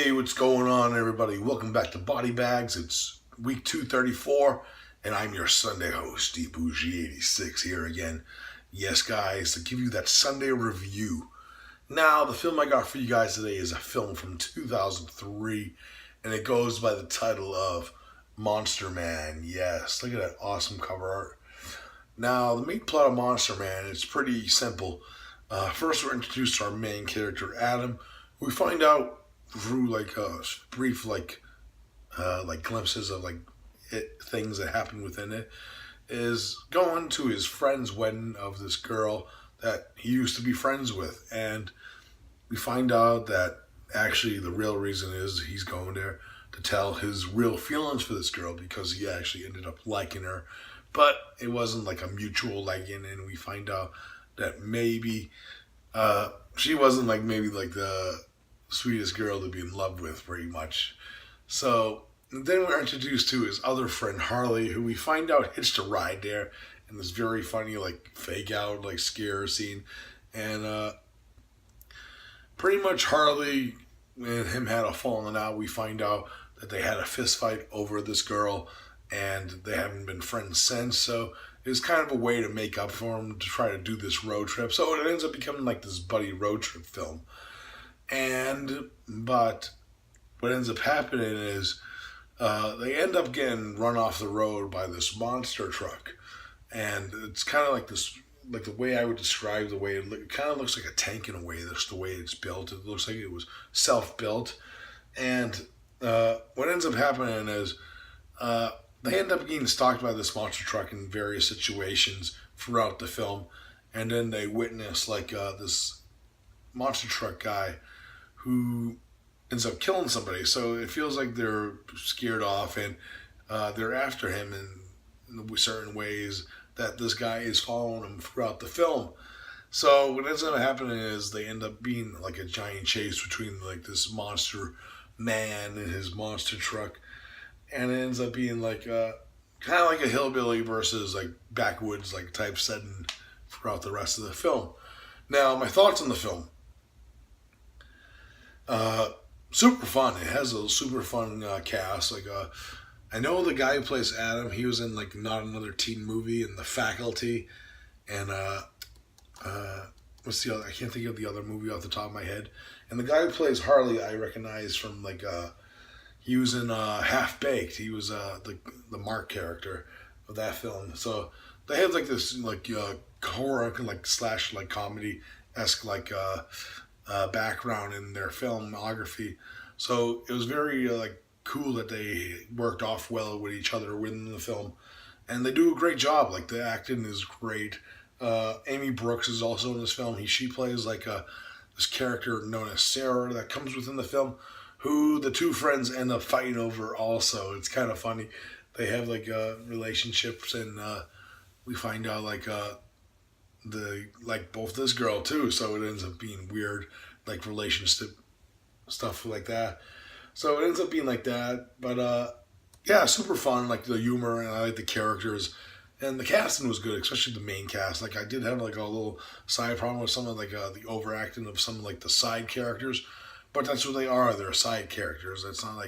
Hey, what's going on, everybody? Welcome back to BodyBags. It's week 234, and I'm your Sunday host, Bourgie86, here again. Yes, guys, to give you that Sunday review. Now, the film I got for you guys today is a film from 2003, and it goes by the title of Monster Man. Yes, look at that awesome cover art. Now, the main plot of Monster Man is pretty simple. First, we're introduced to our main character, Adam. We find out through brief glimpses of things that happen within it, is going to his friend's wedding of this girl that he used to be friends with, and we find out that actually the real reason is he's going there to tell his real feelings for this girl because he actually ended up liking her, but it wasn't like a mutual liking, and we find out that maybe she wasn't maybe the sweetest girl to be in love with, pretty much. So then we're introduced to his other friend Harley, who we find out hitched a ride there in this very funny fake out scare scene, and pretty much Harley and him had a falling out. We find out that they had a fist fight over this girl, and they haven't been friends since. So it was kind of a way to make up for him to try to do this road trip. So it ends up becoming this buddy road trip film. But what ends up happening is they end up getting run off the road by this monster truck, and it's kind of the way I would describe the way it kind of looks like a tank in a way. That's the way it's built. It looks like it was self-built, and what ends up happening is they end up getting stalked by this monster truck in various situations throughout the film, and then they witness this monster truck guy who ends up killing somebody. So it feels like they're scared off, and they're after him in certain ways that this guy is following him throughout the film. So what ends up happening is they end up being a giant chase between this monster man and his monster truck, and it ends up being kind of like a hillbilly versus backwoods type setting throughout the rest of the film. Now, my thoughts on the film. Super fun. It has a super fun cast. I know the guy who plays Adam. He was in Not Another Teen Movie and The Faculty, and what's the other? I can't think of the other movie off the top of my head. And the guy who plays Harley, I recognize from he was in Half Baked. He was the Mark character of that film. So they have this horror slash comedy esque background in their filmography. So it was very cool that they worked off well with each other within the film, and they do a great job. The acting is great. Amy Brooks is also in this film. She plays this character known as Sarah that comes within the film, who the two friends end up fighting over also. It's kind of funny. They have relationships, and we find out both this girl too, so it ends up being weird relationship stuff like that. So it ends up being like that, but yeah, super fun. The humor, and I like the characters, and the casting was good, especially the main cast. I did have a little side problem with some of the overacting of some of the side characters, but that's what they are. They're side characters. It's not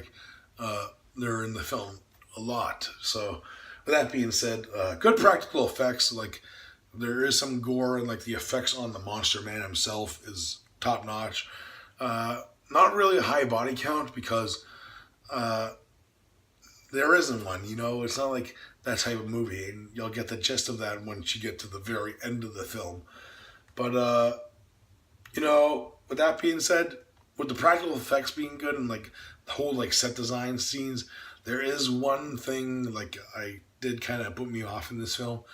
they're in the film a lot. So with that being said, good practical effects. There is some gore, and the effects on the monster man himself is top notch. Not really a high body count because there isn't one. It's not that type of movie, and you'll get the gist of that once you get to the very end of the film. But with that being said, with the practical effects being good and the whole set design scenes, there is one thing I did kind of put me off in this film.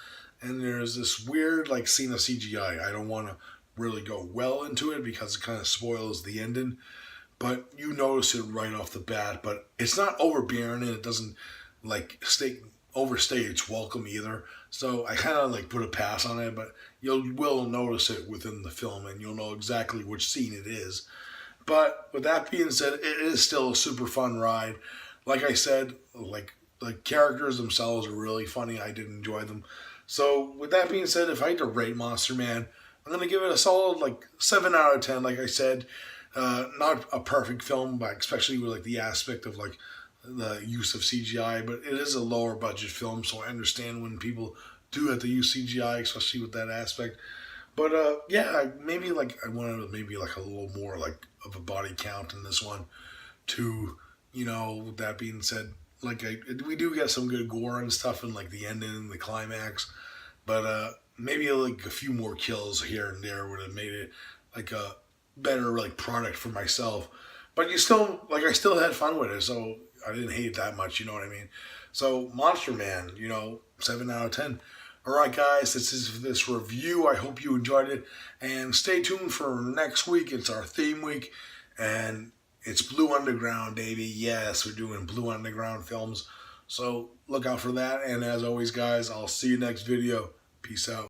And there's this weird scene of CGI. I don't want to really go well into it because it kind of spoils the ending, but you notice it right off the bat. But it's not overbearing, and it doesn't overstay its welcome either. So I kind of put a pass on it, but you will notice it within the film, and you'll know exactly which scene it is. But with that being said, it is still a super fun ride. Like I said, the characters themselves are really funny. I did enjoy them. So with that being said, if I had to rate Monster Man, I'm going to give it a solid 7 out of 10. Like I said, not a perfect film, but especially with like the aspect of like the use of CGI. But it is a lower budget film, so I understand when people do have to use CGI, especially with that aspect. But yeah, maybe like I wanted maybe like a little more like of a body count in this one. To, with that being said, like we do get some good gore and stuff in like the ending and the climax, but maybe like a few more kills here and there would have made it like a better like product for myself. But you still like I still had fun with it, so I didn't hate it that much. You know what I mean? So Monster Man, 7 out of 10. All right, guys, this is this review. I hope you enjoyed it, and stay tuned for next week. It's our theme week, and it's Blue Underground, baby. Yes, we're doing Blue Underground films. So look out for that. And as always, guys, I'll see you next video. Peace out.